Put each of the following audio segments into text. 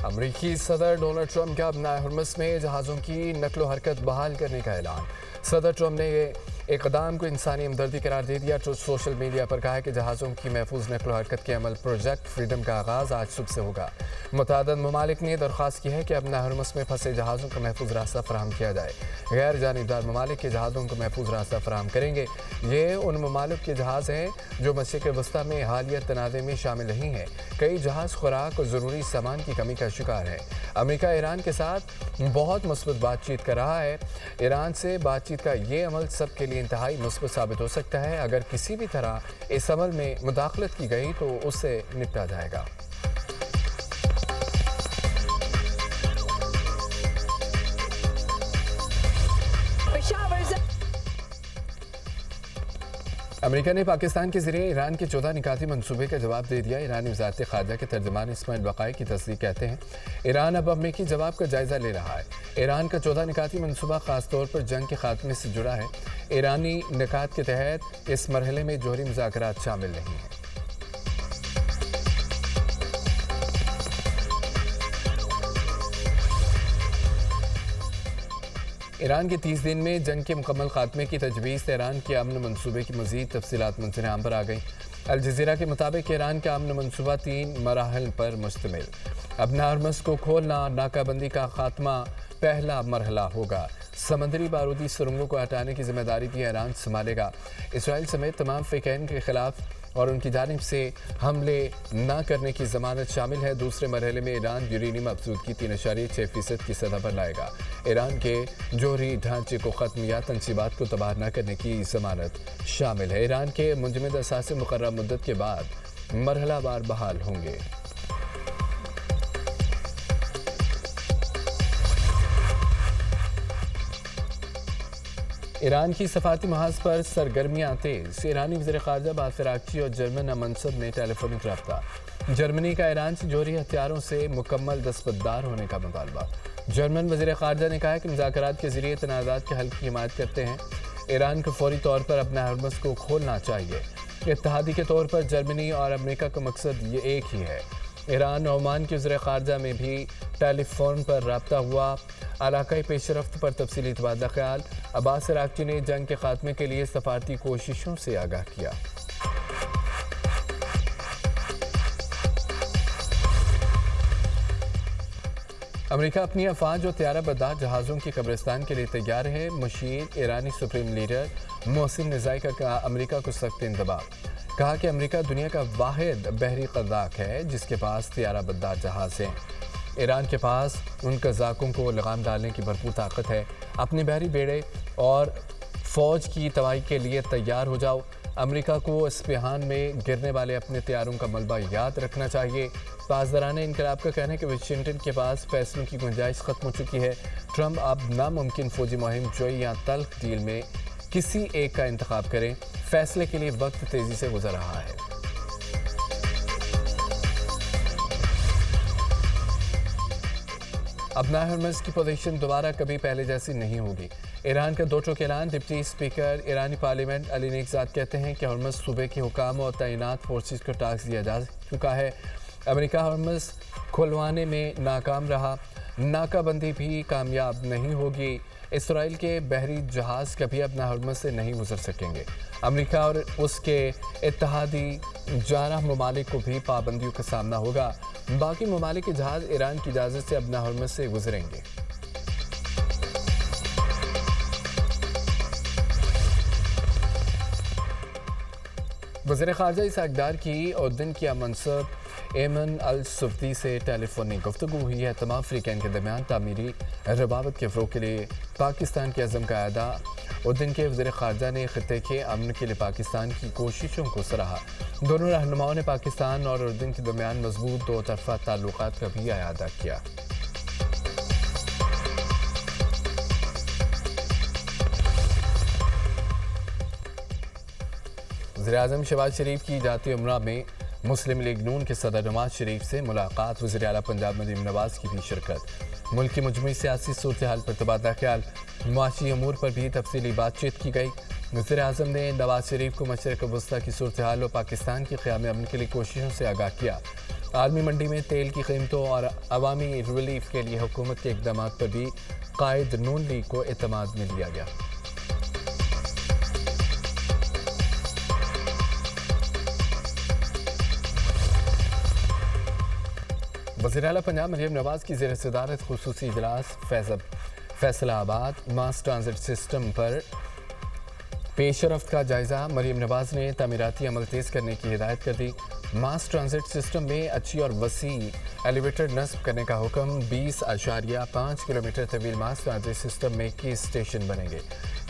امریکی صدر Donald Trump کا ابنائے ہرمس میں جہازوں کی نقل و حرکت بحال کرنے کا اعلان۔ صدر ٹرمپ نے اقدام کو انسانی ہمدردی قرار دے دیا۔ سوشل میڈیا پر کہا کہ جہازوں کی محفوظ نقل و حرکت کے عمل پروجیکٹ فریڈم کا آغاز آج صبح سے ہوگا۔ متعدد ممالک نے درخواست کی ہے کہ ابنائے ہرمس میں پھنسے جہازوں کا محفوظ راستہ فراہم کیا جائے۔ غیر جانبدار ممالک کے جہازوں کو محفوظ راستہ فراہم کریں گے۔ یہ ان ممالک کے جہاز ہیں جو مشرق وسطیٰ میں حالیہ تنازع میں شامل نہیں ہیں۔ کئی جہاز خوراک اور ضروری سامان کی کمی کا شکار ہیں۔ امریکہ ایران کے ساتھ بہت مثبت بات چیت کر رہا ہے۔ ایران سے بات چیت کا یہ عمل سب کے لیے انتہائی مثبت ثابت ہو سکتا ہے۔ اگر کسی بھی طرح اس عمل میں مداخلت کی گئی تو اس سے نپٹا جائے گا۔ امریکہ نے پاکستان کے ذریعے ایران کے 14 نکاتی منصوبے کا جواب دے دیا۔ ایرانی وزارت خارجہ کے ترجمان اسماعیل بقائی کی تصدیق کہتے ہیں ایران اب امریکی جواب کا جائزہ لے رہا ہے۔ ایران کا 14 نکاتی منصوبہ خاص طور پر جنگ کے خاتمے سے جڑا ہے۔ ایرانی نکات کے تحت اس مرحلے میں جوہری مذاکرات شامل نہیں ہیں۔ ایران کے 30 دن میں جنگ کے مکمل خاتمے کی تجویز ایران کے امن منصوبے کی مزید تفصیلات منظر عام پر آ گئیں۔ الجزیرہ کے مطابق ایران کا امن منصوبہ 3 مراحل پر مشتمل۔ ابنائے ہرمس کو کھولنا اور ناکہ بندی کا خاتمہ پہلا مرحلہ ہوگا۔ سمندری بارودی سرنگوں کو ہٹانے کی ذمہ داری بھی ایران سنبھالے گا۔ اسرائیل سمیت تمام فریقین کے خلاف اور ان کی جانب سے حملے نہ کرنے کی ضمانت شامل ہے۔ دوسرے مرحلے میں ایران یورینیم افزودگی 3.6% کی سطح پر لائے گا۔ ایران کے جوہری ڈھانچے کو ختم یا تنصیبات کو تباہ نہ کرنے کی ضمانت شامل ہے۔ ایران کے منجمد اثاثے مقررہ مدت کے بعد مرحلہ وار بحال ہوں گے۔ ایران کی سفارتی محاذ پر سرگرمیاں تیز۔ ایرانی وزیر خارجہ باسر اکچی اور جرمن منصب میں ٹیلی فونک رابطہ۔ جرمنی کا ایران سے جوہری ہتھیاروں سے مکمل دستبردار ہونے کا مطالبہ۔ جرمن وزیر خارجہ نے کہا کہ مذاکرات کے ذریعے تنازعات کے حل کی حمایت کرتے ہیں۔ ایران کو فوری طور پر ابنائے ہرمس کو کھولنا چاہیے۔ اتحادی کے طور پر جرمنی اور امریکہ کا مقصد یہ ایک ہی ہے۔ ایران اور عمان کے وزیر خارجہ میں بھی ٹیلی فون پر رابطہ ہوا۔ علاقائی پیش رفت پر تفصیلی تبادلہ خیال۔ عباس عراقچی نے جنگ کے خاتمے کے لیے سفارتی کوششوں سے آگاہ کیا۔ امریکہ اپنی افواج اور طیارہ بردار جہازوں کی قبرستان کے لیے تیار ہے۔ مشیر ایرانی سپریم لیڈر محسن نزائی کا کہا امریکہ کو سخت انتباہ۔ کہا کہ امریکہ دنیا کا واحد بحری قزاق ہے جس کے پاس طیارہ بردار جہاز ہیں۔ ایران کے پاس ان قزاقوں کو لگام ڈالنے کی بھرپور طاقت ہے۔ اپنے بحری بیڑے اور فوج کی تباہی کے لیے تیار ہو جاؤ۔ امریکہ کو اسپہان میں گرنے والے اپنے طیاروں کا ملبہ یاد رکھنا چاہیے۔ پاسداران انقلاب کا کہنا ہے کہ واشنگٹن کے پاس فیصلوں کی گنجائش ختم ہو چکی ہے۔ ٹرمپ اب ناممکن فوجی مہم جوئی یا تلخ ڈیل میں کسی ایک کا انتخاب کریں۔ فیصلے کے لیے وقت تیزی سے گزر رہا ہے۔ ابنائے ہرمس کی پوزیشن دوبارہ کبھی پہلے جیسی نہیں ہوگی۔ ایران کا 2 ٹوک اعلان۔ ڈپٹی اسپیکر ایرانی پارلیمنٹ علی نیکزاد کہتے ہیں کہ ہرمس صوبے کے حکام اور تعینات فورسز کو ٹاسک دیا جا چکا ہے۔ امریکہ ہرمس کھلوانے میں ناکام رہا۔ ناکہ بندی بھی کامیاب نہیں ہوگی۔ اسرائیل کے بحری جہاز کبھی اپنا ہرمس سے نہیں گزر سکیں گے۔ امریکہ اور اس کے اتحادی جارح ممالک کو بھی پابندیوں کا سامنا ہوگا۔ باقی ممالک کے جہاز ایران کی اجازت سے اپنا ہرمس سے گزریں گے۔ وزیر خارجہ اسحاق ڈار کی اردن کی منصب ایمن الصفدی سے ٹیلی فونک گفتگو ہوئی ہے۔ تمام فریقین کے درمیان تعمیری روابط کے فروغ کے لیے پاکستان کے عزم کا اعادہ۔ اردن کے وزیر خارجہ نے خطے کے امن کے لیے پاکستان کی کوششوں کو سراہا۔ دونوں رہنماؤں نے پاکستان اور اردن کے درمیان مضبوط 2 طرفہ تعلقات کا بھی اعادہ کیا۔ وزیراعظم شہباز شریف کی جاتی عمرہ میں مسلم لیگ نون کے صدر نواز شریف سے ملاقات۔ وزیر اعلیٰ پنجاب مریم نواز کی بھی شرکت۔ ملک کی مجموعی سیاسی صورتحال پر تبادلہ خیال۔ معاشی امور پر بھی تفصیلی بات چیت کی گئی۔ وزیر اعظم نے نواز شریف کو مشرق وسطیٰ کی صورتحال اور پاکستان کی قیام امن کے لیے کوششوں سے آگاہ کیا۔ عالمی منڈی میں تیل کی قیمتوں اور عوامی ریلیف کے لیے حکومت کے اقدامات پر بھی قائد نون لیگ کو اعتماد میں لیا گیا۔ وزیر اعلیٰ پنجاب مریم نواز کی زیر صدارت خصوصی اجلاس فیصلہ آباد ماس ٹرانزٹ سسٹم پر پیش رفت کا جائزہ۔ مریم نواز نے تعمیراتی عمل تیز کرنے کی ہدایت کر دی۔ ماس ٹرانزٹ سسٹم میں اچھی اور وسیع ایلیویٹر نصب کرنے کا حکم۔ 20.5 کلومیٹر طویل ماس ٹرانزٹ سسٹم میں 21 اسٹیشن بنیں گے۔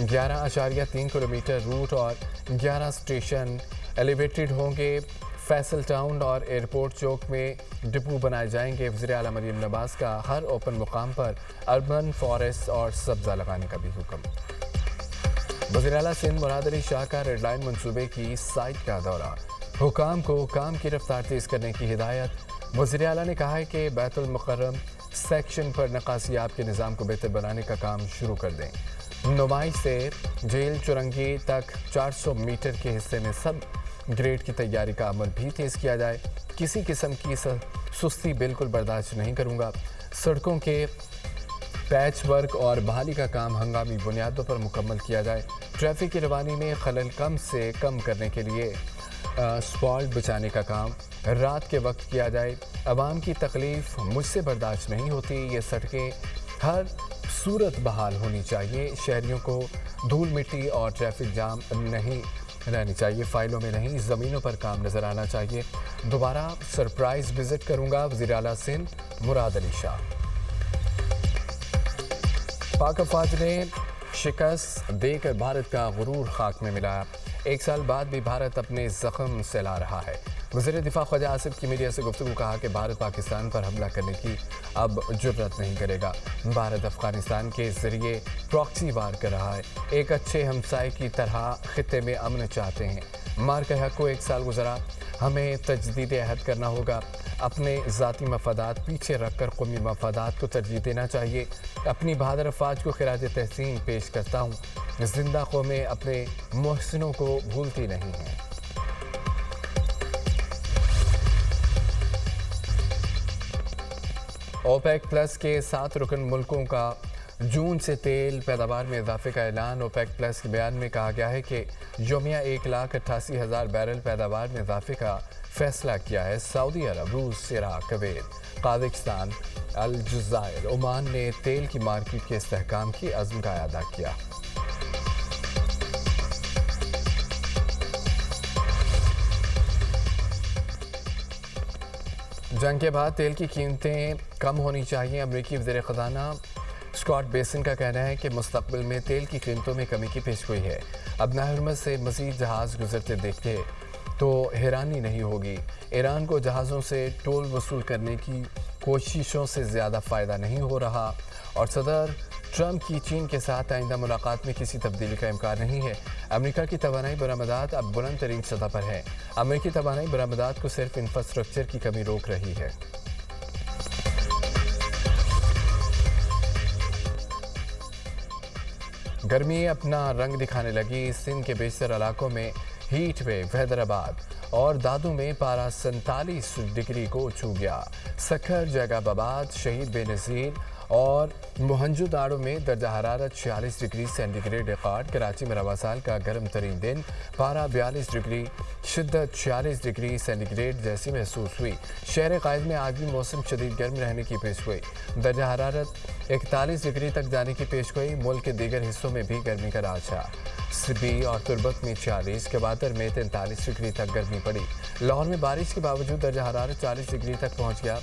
11.3 کلومیٹر روٹ اور 11 اسٹیشن ایلیویٹڈ ہوں گے۔ فیصل ٹاؤن اور ایئرپورٹ چوک میں ڈپو بنائے جائیں گے۔ وزیر اعلیٰ مریم نواز کا ہر اوپن مقام پر اربن فارسٹ اور سبزہ لگانے کا بھی حکم۔ وزیر اعلیٰ سندھ مراد علی شاہ کا ریڈ لائن منصوبے کی سائٹ کا دورہ۔ حکام کو کام کی رفتار تیز کرنے کی ہدایت۔ وزیر اعلیٰ نے کہا ہے کہ بیت المکرم سیکشن پر نقاشیات کے نظام کو بہتر بنانے کا کام شروع کر دیں۔ نمائش سے جیل چرنگی تک 400 میٹر کے حصے میں سب گریڈ کی تیاری کا عمل بھی تیز کیا جائے۔ کسی قسم کی سستی بالکل برداشت نہیں کروں گا۔ سڑکوں کے پیچ ورک اور بحالی کا کام ہنگامی بنیادوں پر مکمل کیا جائے۔ ٹریفک کی روانی میں خلل کم سے کم کرنے کے لیے اسپالٹ بچانے کا کام رات کے وقت کیا جائے۔ عوام کی تکلیف مجھ سے برداشت نہیں ہوتی۔ یہ سڑکیں ہر صورت بحال ہونی چاہیے۔ شہریوں کو دھول مٹی اور ٹریفک جام نہیں رہنی چاہیے۔ فائلوں میں نہیں زمینوں پر کام نظر آنا چاہیے۔ دوبارہ سرپرائز وزٹ کروں گا، وزیر اعلیٰ سندھ مراد علی شاہ۔ پاک افواج نے شکست دے کر بھارت کا غرور خاک میں ملایا۔ 1 سال بعد بھی بھارت اپنے زخم سلا رہا ہے۔ وزیر دفاع خواجہ آصف کی میڈیا سے گفتگو کہا کہ بھارت پاکستان پر حملہ کرنے کی اب جرأت نہیں کرے گا۔ بھارت افغانستان کے ذریعے پراکسی وار کر رہا ہے۔ ایک اچھے ہمسائے کی طرح خطے میں امن چاہتے ہیں۔ مار کے حق کو 1 سال گزرا، ہمیں تجدید عہد کرنا ہوگا۔ اپنے ذاتی مفادات پیچھے رکھ کر قومی مفادات کو ترجیح دینا چاہیے۔ اپنی بہادر افواج کو خراج تحسین پیش کرتا ہوں۔ زندہ قومیں اپنے محسنوں کو بھولتی نہیں ہیں۔ اوپیک پلس کے 7 رکن ملکوں کا جون سے تیل پیداوار میں اضافے کا اعلان۔ اوپیک پلس کے بیان میں کہا گیا ہے کہ یومیہ 1,88,000 بیرل پیداوار میں اضافے کا فیصلہ کیا ہے۔ سعودی عرب، روس، عراق، کویت، قازقستان، الجزائر، عمان نے تیل کی مارکیٹ کے استحکام کی عزم کا اعادہ کیا۔ جنگ کے بعد تیل کی قیمتیں کم ہونی چاہیے۔ امریکی وزیر خزانہ اسکاٹ بیسن کا کہنا ہے کہ مستقبل میں تیل کی قیمتوں میں کمی کی پیشگوئی ہے۔ اب نہر ہرمز سے مزید جہاز گزرتے دیکھے تو حیرانی نہیں ہوگی۔ ایران کو جہازوں سے ٹول وصول کرنے کی کوششوں سے زیادہ فائدہ نہیں ہو رہا، اور صدر ٹرمپ کی چین کے ساتھ آئندہ ملاقات میں کسی تبدیلی کا امکان نہیں ہے۔ امریکہ کی توانائی برآمدات اب بلند ترین سطح پر ہے۔ امریکی توانائی برآمدات کو صرف انفراسٹرکچر کی کمی روک رہی ہے۔ گرمی اپنا رنگ دکھانے لگی۔ سندھ کے بیشتر علاقوں میں ہیٹ ویو۔ حیدرآباد اور دادو میں پارہ 47 ڈگری کو چھو گیا۔ سکھر، جیگاب آباد، شہید بے نظیر اور موہنجو داڑو میں درجہ حرارت 46 degree centigrade record. Karachi میں رواں سال کا گرم ترین دن، پارہ 42 ڈگری، شدت 46 ڈگری سینٹی گریڈ جیسی محسوس ہوئی۔ شہر قائد میں آج بھی موسم شدید گرم رہنے کی پیشگوئی۔ درجہ حرارت 41 ڈگری تک جانے کی پیشگوئی۔ ملک کے دیگر حصوں میں بھی گرمی کا راج ہے۔ سبی اور تربت میں 46، کوادر میں 43 ڈگری تک گرمی پڑی۔ لاہور میں بارش کے باوجود درجہ حرارت 40 ڈگری تک پہنچ گیا۔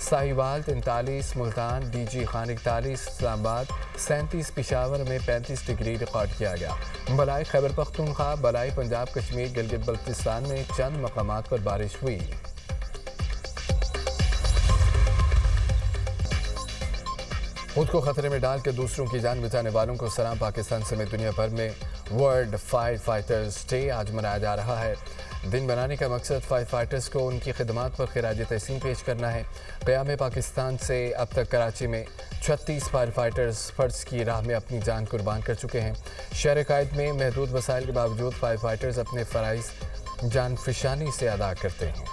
ساہیوال 43، ملتان، ڈی جی خان 41، اسلام آباد 37، پشاور میں 35 ڈگری ریکارڈ کیا گیا۔ بلائی خیبر پختونخوا، بلائی پنجاب کشمیر، گلگت بلتستان میں چند مقامات پر بارش ہوئی۔ خود کو خطرے میں ڈال کے دوسروں کی جان بچانے والوں کو سلام۔ پاکستان سمیت دنیا بھر میں ورلڈ فائر فائٹرز ڈے آج منایا جا رہا ہے۔ دن بنانے کا مقصد فائر فائٹرز کو ان کی خدمات پر خراج تحسین پیش کرنا ہے۔ قیام پاکستان سے اب تک کراچی میں 36 فائر فائٹرز فرض کی راہ میں اپنی جان قربان کر چکے ہیں۔ شہر قائد میں محدود وسائل کے باوجود فائر فائٹرز اپنے فرائض جان فشانی سے ادا کرتے ہیں۔